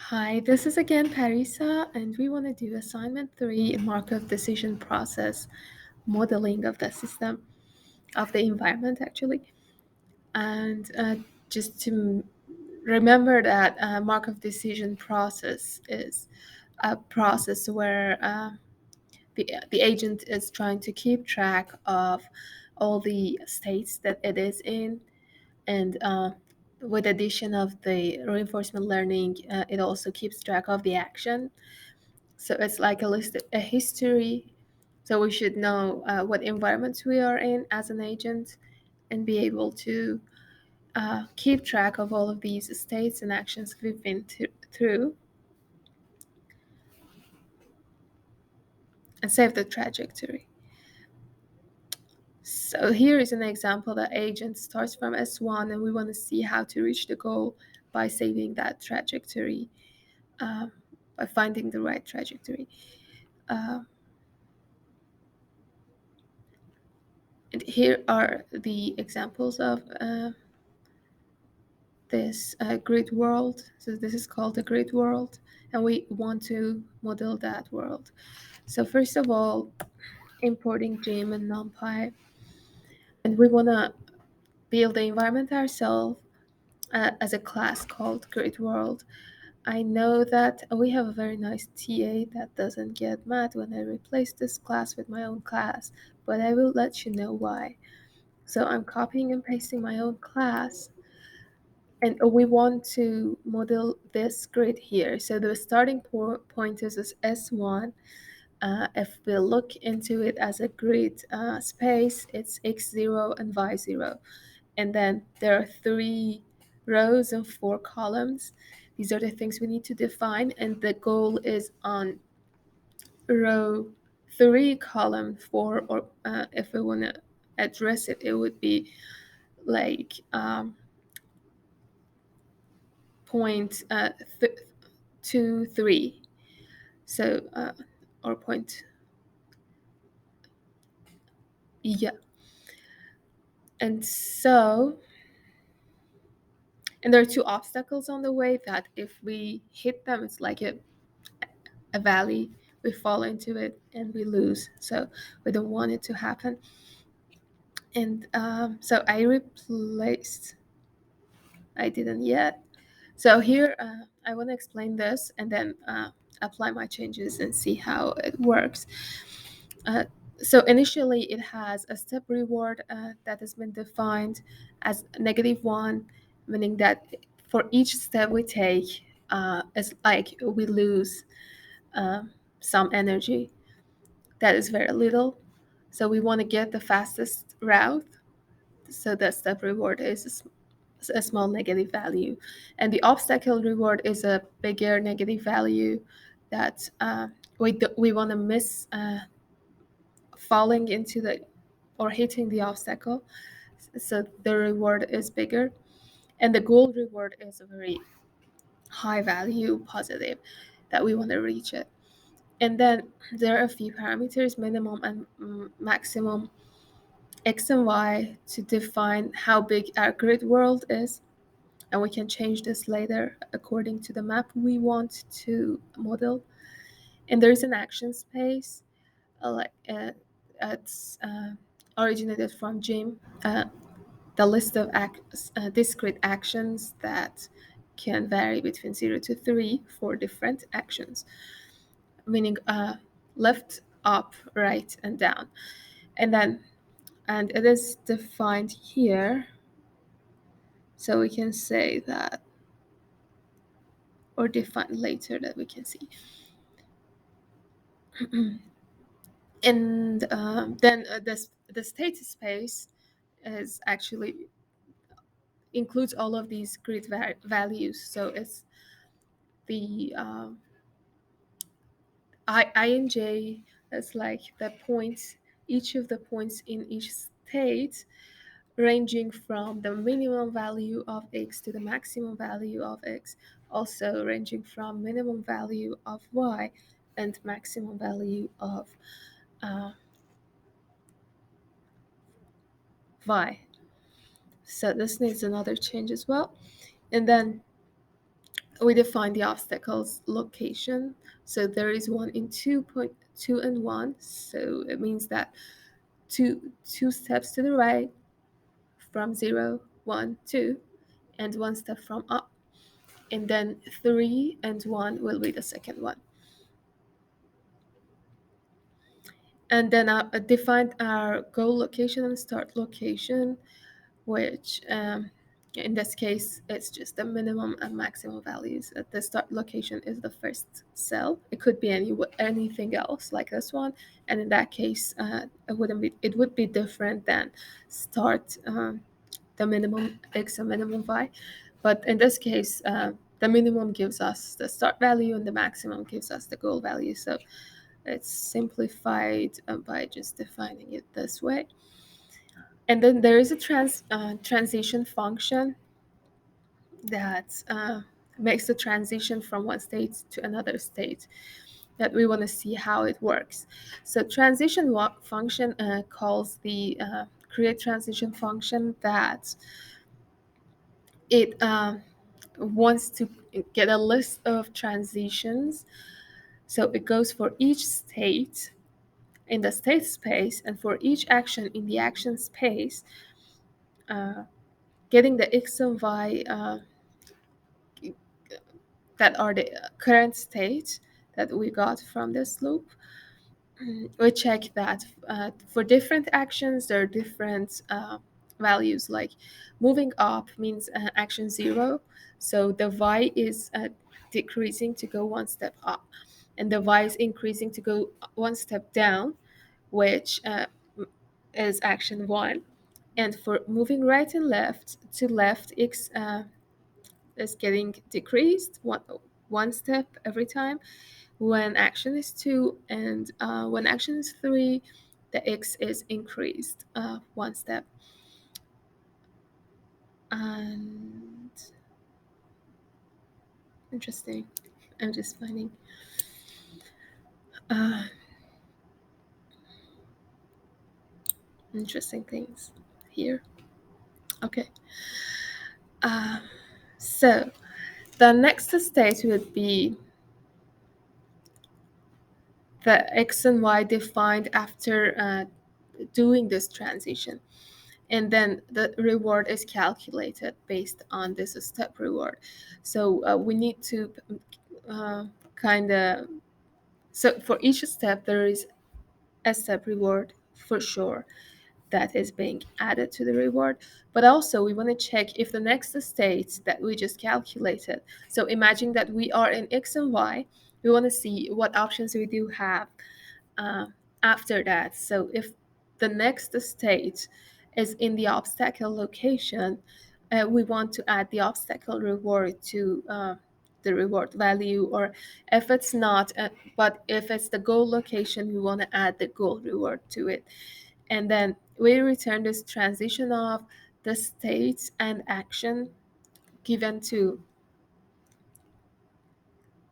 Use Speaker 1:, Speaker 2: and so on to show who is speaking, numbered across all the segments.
Speaker 1: Hi, this is again Parisa, and we want to do assignment 3 Markov decision process modeling of the system, of the environment actually. And just to remember that Markov decision process is a process where the agent is trying to keep track of all the states that it is in, and with addition of the reinforcement learning, it also keeps track of the action. So it's like a history. So we should know what environments we are in as an agent and be able to keep track of all of these states and actions we've been through and save the trajectory. So here is an example that agent starts from S1 and we want to see how to reach the goal by saving that trajectory, uh, by finding the right trajectory. Uh, and here are the examples of this grid world. So this is called a grid world, and we want to model that world. So first of all, importing Gym and NumPy, and we want to build the environment ourselves as a class called grid world. I know that we have a very nice TA that doesn't get mad when I replace this class with my own class, but I will let you know why. So I'm copying and pasting my own class, and we want to model this grid here. So the starting point is S1. If we look into it as a grid space, it's x0 and y0. And then there are 3 rows and 4 columns. These are the things we need to define, and the goal is on row 3, column 4, or if we want to address it, it would be like point 2, 3. So, or point, yeah. And so, and there are 2 obstacles on the way that if we hit them, it's like a valley. We fall into it and we lose. So we don't want it to happen. And so I didn't yet. So here, I want to explain this and then apply my changes and see how it works. Uh, so initially, it has a step reward that has been defined as -1, meaning that for each step we take, it's like we lose uh, some energy. That is very little. So we want to get the fastest route. So the step reward is a small negative value, and the obstacle reward is a bigger negative value that we want to miss falling into the or hitting the obstacle. So the reward is bigger, and the goal reward is a very high value positive that we want to reach it. And then there are a few parameters, minimum and maximum x and y, to define how big our grid world is, and we can change this later according to the map we want to model. And there's an action space, like it's originated from Jim, the list of discrete actions that can vary between 0 to 3 for different actions, meaning left, up, right, and down. And it is defined here, so we can say that, or define later that we can see. And then the state space is actually includes all of these grid values. So it's the I and j is like the points, each of the points in each state, ranging from the minimum value of x to the maximum value of x, also ranging from minimum value of y and maximum value of uh, y. So this needs another change as well. And then we define the obstacle's location. So there is one in 2.2 and 1. So it means that two steps to the right from 0, 1, 2, and one step from up. And then 3 and 1 will be the second one. And then I defined our goal location and start location, which in this case, it's just the minimum and maximum values. The start location is the first cell. It could be anything else like this one, and in that case, it would be different than start the minimum x and minimum y. But in this case, the minimum gives us the start value, and the maximum gives us the goal value. So it's simplified by just defining it this way. And then there is a transition function that makes the transition from one state to another state that we want to see how it works. So transition function calls the create transition function that it wants to get a list of transitions. So it goes for each state in the state space and for each action in the action space, uh, getting the x and y that are the current state that we got from this loop. We check that for different actions there are different values. Like moving up means action 0, so the y is decreasing to go one step up, and the y is increasing to go one step down, which is action 1. And for moving right and left to left, x is getting decreased one step every time when action is 2, and when action is 3, the x is increased one step. And interesting, I'm just finding uh, interesting things here. Okay, uh, so the next state would be the x and y defined after doing this transition, and then the reward is calculated based on this step reward. So we need to kind of, so for each step there is a step reward for sure that is being added to the reward, but also we want to check if the next state that we just calculated, so imagine that we are in x and y, we want to see what options we do have uh, after that. So if the next state is in the obstacle location, we want to add the obstacle reward to the reward value, or if it's not, but if it's the goal location, we want to add the goal reward to it. And then we return this transition of the state and action given to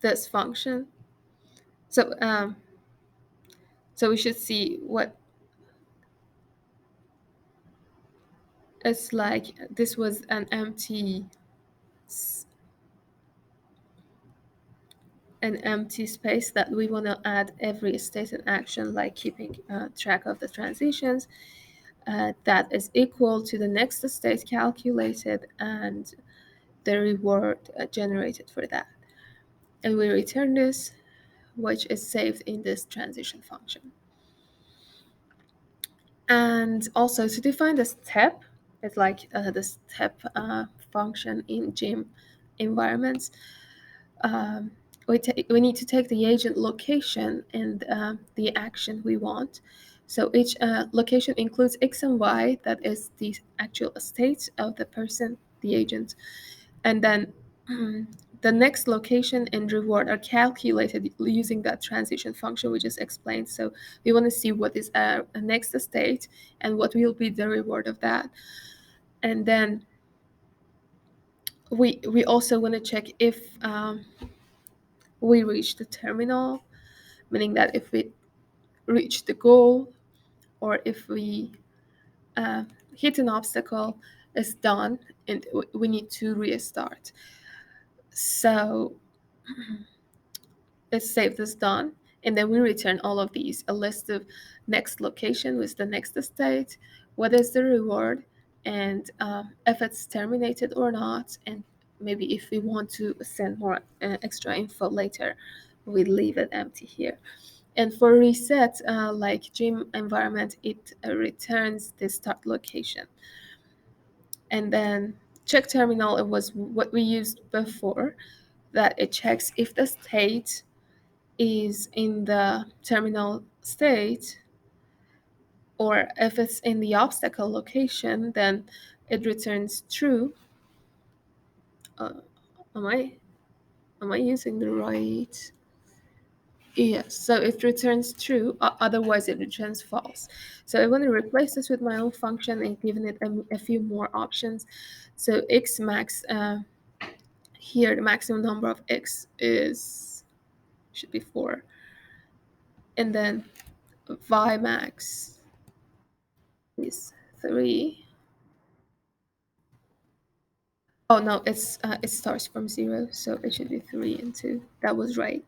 Speaker 1: this function. So so we should see what it's like. This was an empty space that we want to add every state and action, like keeping track of the transitions, that is equal to the next state calculated and the reward generated for that. And we return this, which is saved in this transition function. And also to define the step, it's like the step function in gym environments. um, we need to take the agent location and the action we want. So each location includes x and y, that is the actual state of the person, the agent. And then the next location and reward are calculated using that transition function we just explained. So we want to see what is a next state and what will be the reward of that. And then we also want to check if we reach the terminal, meaning that if we reach the goal or if we hit an obstacle, is done and we need to restart. So let's say this done, and then we return all of these, a list of next location with the next state, what is the reward, and if it's terminated or not, and maybe if we want to send more extra info later, we leave it empty here. And for reset, like gym environment, it returns the start location. And then check terminal, it was what we used before, that it checks if the state is in the terminal state, or if it's in the obstacle location, then it returns true. Uh, am I using the right? Yes, so it returns true, otherwise it returns false. So I want to replace this with my own function and giving it a few more options. So x max, here the maximum number of x is should be 4, and then y max is 3. Oh no, it starts from 0, so it should be 3 and 2. That was right.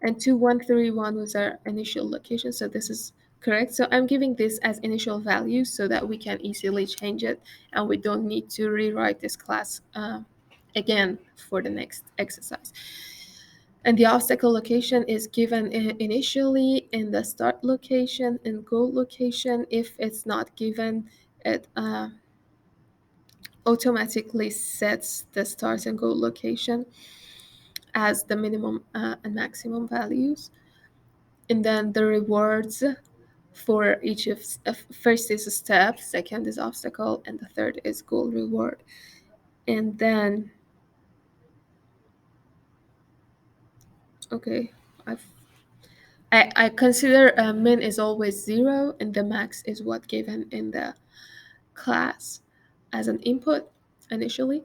Speaker 1: And 2131 was our initial location, so this is correct. So I'm giving this as initial value so that we can easily change it, and we don't need to rewrite this class again for the next exercise. And the obstacle location is given initially in the start location and goal location. If it's not given, it automatically sets the start and goal location as the minimum and maximum values. And then the rewards for each of first is a step, second is obstacle, and the third is goal reward. And then okay, I've I consider min is always 0 and the max is what given in the class as an input initially.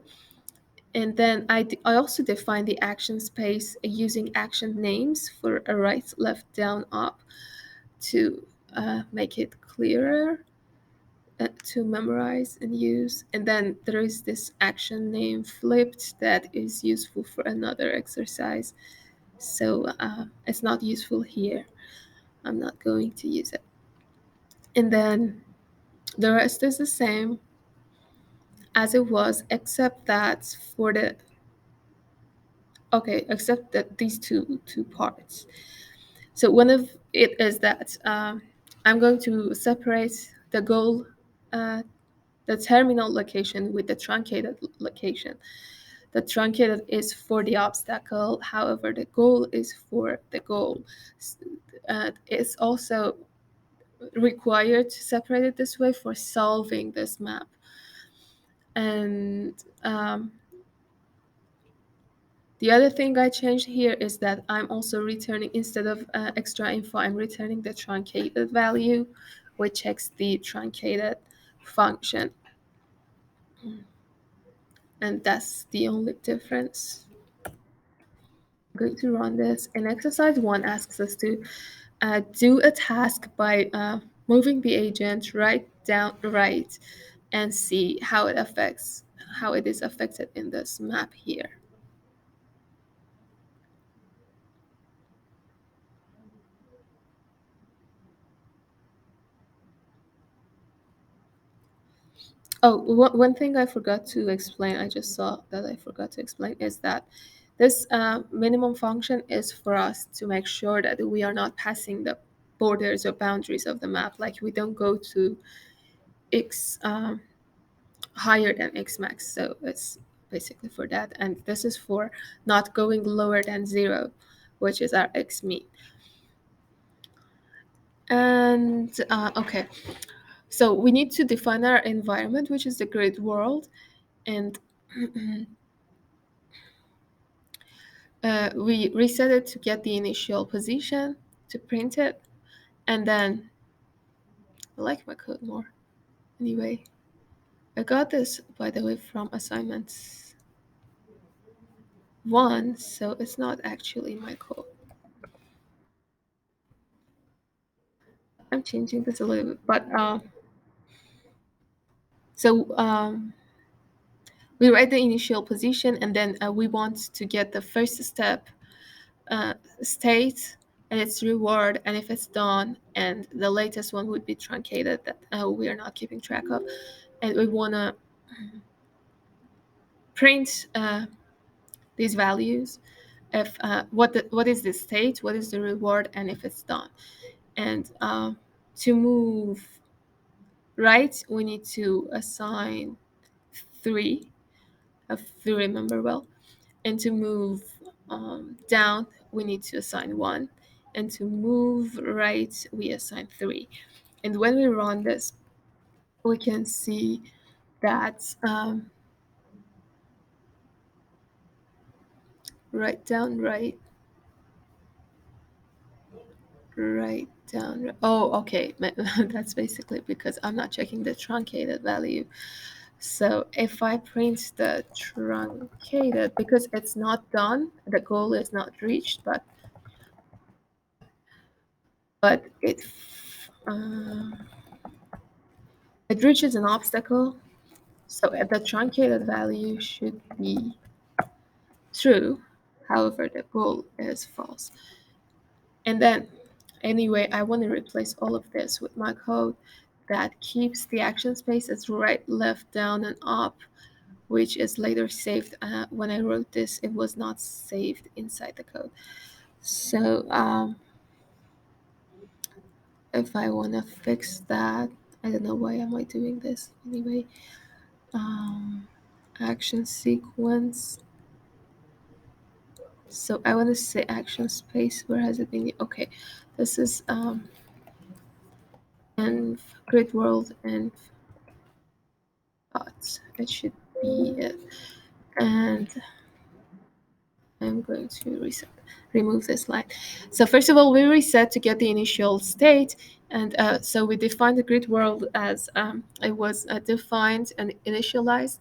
Speaker 1: And then I also define the action space using action names for a right, left, down, up to make it clearer to memorize and use. And then there is this action name flipped that is useful for another exercise. So it's not useful here. I'm not going to use it. And then the rest is the same as it was, except that for the okay, except that these two parts. So one of it is that I'm going to separate the goal, the terminal location with the truncated location. The truncated is for the obstacle, however, the goal is for the goal. It's also required to separate it this way for solving this map. And the other thing I changed here is that I'm also returning, instead of extra info, I'm returning the truncated value, which checks the truncated function. And that's the only difference. I'm going to run this. And exercise 1 asks us to do a task by moving the agent right, down, right, and see how it is affected in this map here. Oh, one thing I forgot to explain, I just saw that I forgot to explain, is that this minimum function is for us to make sure that we are not passing the borders or boundaries of the map. Like we don't go to x higher than x max. So it's basically for that. And this is for not going lower than 0, which is our x mean. And okay, so we need to define our environment, which is the grid world. And we reset it to get the initial position, to print it, and then I like my code more. Anyway, I got this, by the way, from assignments 1, so it's not actually my code. I'm changing this a little bit, but so we write the initial position, and then we want to get the first step state and its reward, and if it's done, and the latest one would be truncated that we are not keeping track of, and we want to print these values, if what is the state, what is the reward, and if it's done. And to move right, we need to assign 3, if we remember well. And to move down, we need to assign 1. And to move right, we assign 3. And when we run this, we can see that right down, right down. Oh, okay. That's basically because I'm not checking the truncated value. So if I print the truncated, because it's not done, the goal is not reached, but uh, it reaches an obstacle. So the truncated value should be true. However, the goal is false. And then, anyway, I want to replace all of this with my code that keeps the action space as right, left, down, and up, which is later saved. When I wrote this, it was not saved inside the code. So if I want to fix that, I don't know why am I doing this anyway. Action sequence. So I want to say action space. Where has it been? Okay, this is and grid world and thoughts. It should be it. And I'm going to remove this line. So first of all, we reset to get the initial state. And so we define the grid world as it was defined and initialized.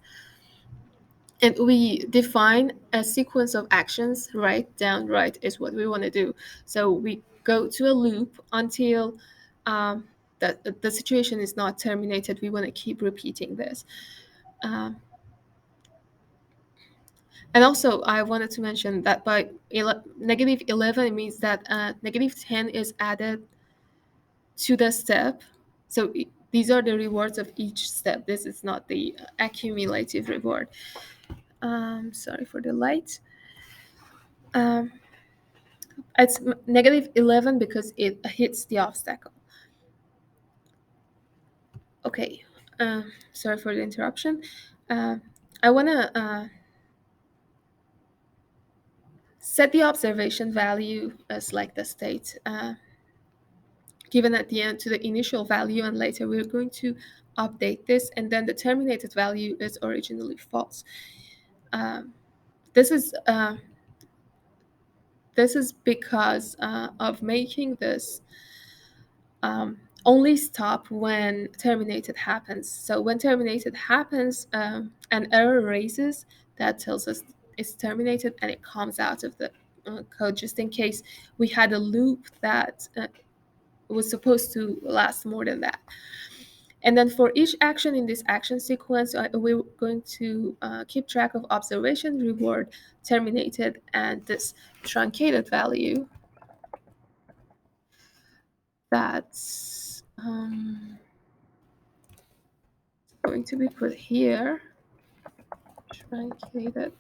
Speaker 1: And we define a sequence of actions. Right, down, right is what we want to do. So we go to a loop until the situation is not terminated. We want to keep repeating this. Um, And also, I wanted to mention that by negative 11, it means that negative 10 is added to the step. So these are the rewards of each step. This is not the accumulative reward. Sorry for the light. Um, it's negative 11 because it hits the obstacle. Okay. Sorry for the interruption. Uh, I want to set the observation value as like the state. Given at the end to the initial value, and later we're going to update this, and then the terminated value is originally false. Um, this is because of making this only stop when terminated happens. So when terminated happens, an error raises that tells us it's terminated, and it comes out of the code, just in case we had a loop that was supposed to last more than that. And then for each action in this action sequence, we're going to keep track of observation, reward, terminated, and this truncated value that's going to be put here. Truncated.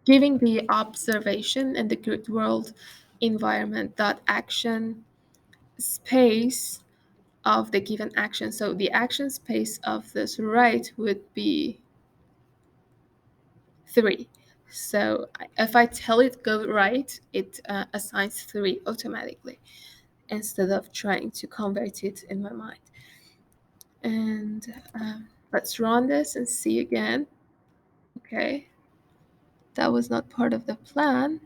Speaker 1: Giving the observation and the grid world environment dot action space of the given action. So the action space of this right would be 3. So if I tell it go right, it assigns 3 automatically instead of trying to convert it in my mind. And let's run this and see again. Okay, that was not part of the plan.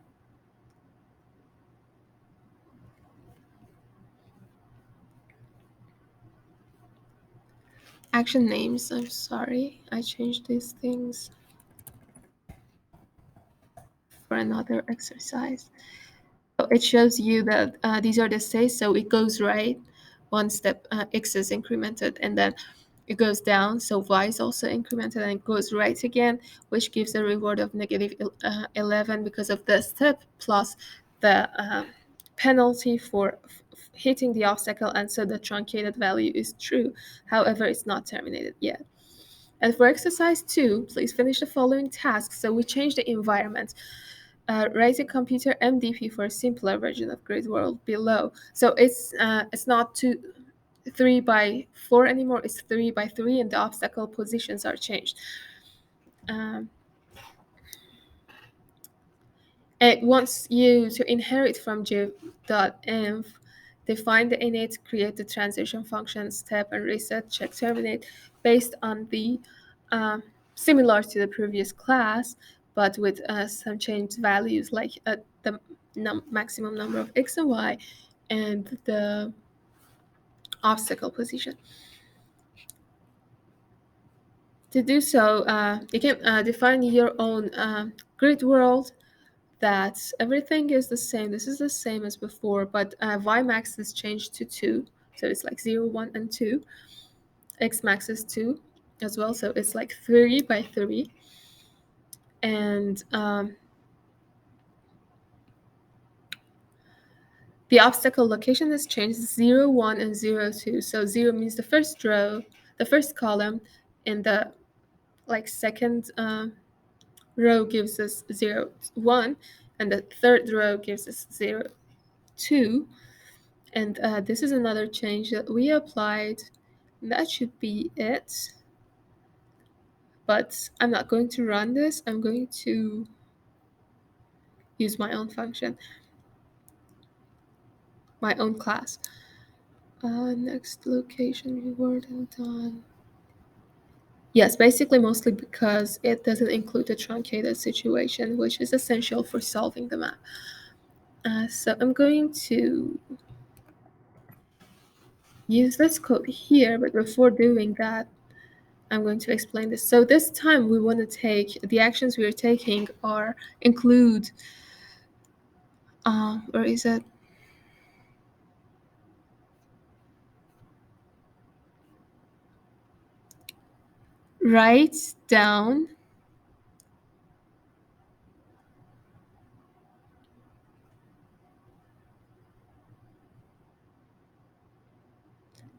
Speaker 1: Action names, I'm sorry, I changed these things for another exercise. So it shows you that these are the states, so it goes right one step x is incremented, and then it goes down, so y is also incremented, and it goes right again, which gives a reward of negative 11 because of the step plus the penalty for hitting the obstacle, and so the truncated value is true. However, it's not terminated yet. And for exercise 2, please finish the following tasks. So we change the environment. Write a computer MDP for a simpler version of Grid World below. So it's not 3 by 4 anymore, it's 3 by 3, and the obstacle positions are changed. It wants you to inherit from div.env, define the init, create the transition function, step, and reset, check, terminate, based on the similar to the previous class, but with some changed values like the maximum number of x and y and the obstacle position. To do so, you can define your own grid world that everything is the same. This is the same as before, but y max is changed to 2. So it's like 0, 1, and 2. X max is 2 as well. So it's like 3 by 3. And the obstacle location is changed 0, 1, and 0, 2. So 0 means the first row, the first column, and the second row gives us 0, 1, and the third row gives us 0, 2. And this is another change that we applied. That should be it. But I'm not going to run this. I'm going to use my own function, my own class. Next location, reward, and done. Yes, basically mostly because it doesn't include the truncated situation, which is essential for solving the map. So I'm going to use this code here, but before doing that, I'm going to explain this. So this time we want to take, the actions we are taking include, where is it? Write down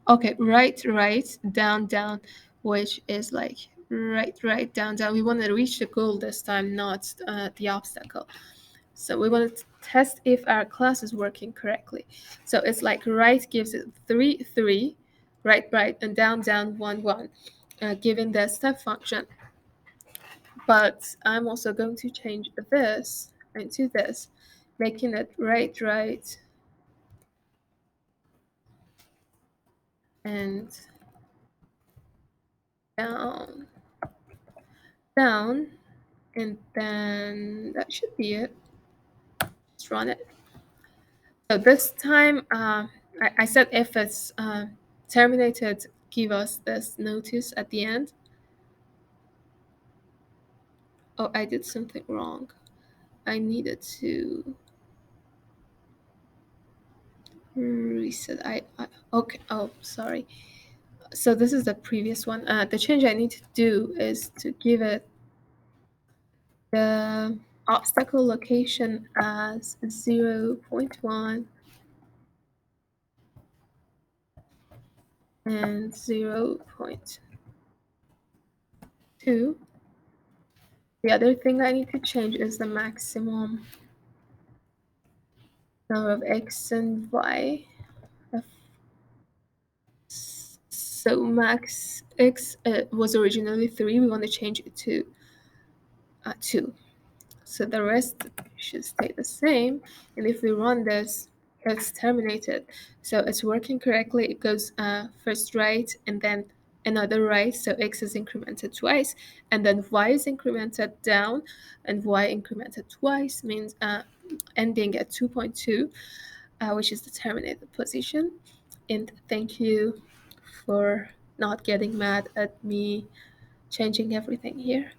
Speaker 1: okay, write down, which is like write down. We want to reach the goal this time, not the obstacle. So we want to test if our class is working correctly. So it's like write gives it 3, 3, write, and down, 1, 1, given the step function. But I'm also going to change this into this, making it write, and down, and then that should be it. Let's run it. So this time, I said if it's terminated, give us this notice at the end. Oh, I did something wrong. I needed to reset. Okay. Oh, sorry. So this is the previous one. The change I need to do is to give it the obstacle location as 0.1 and 0.2. The other thing I need to change is the maximum number of x and y. So max x was originally 3. We want to change it to 2. So the rest should stay the same. And if we run this, it's terminated. So it's working correctly. It goes first right and then another right. So x is incremented twice, and then y is incremented down, and y incremented twice means ending at 2.2, which is the terminated position. And thank you for not getting mad at me changing everything here.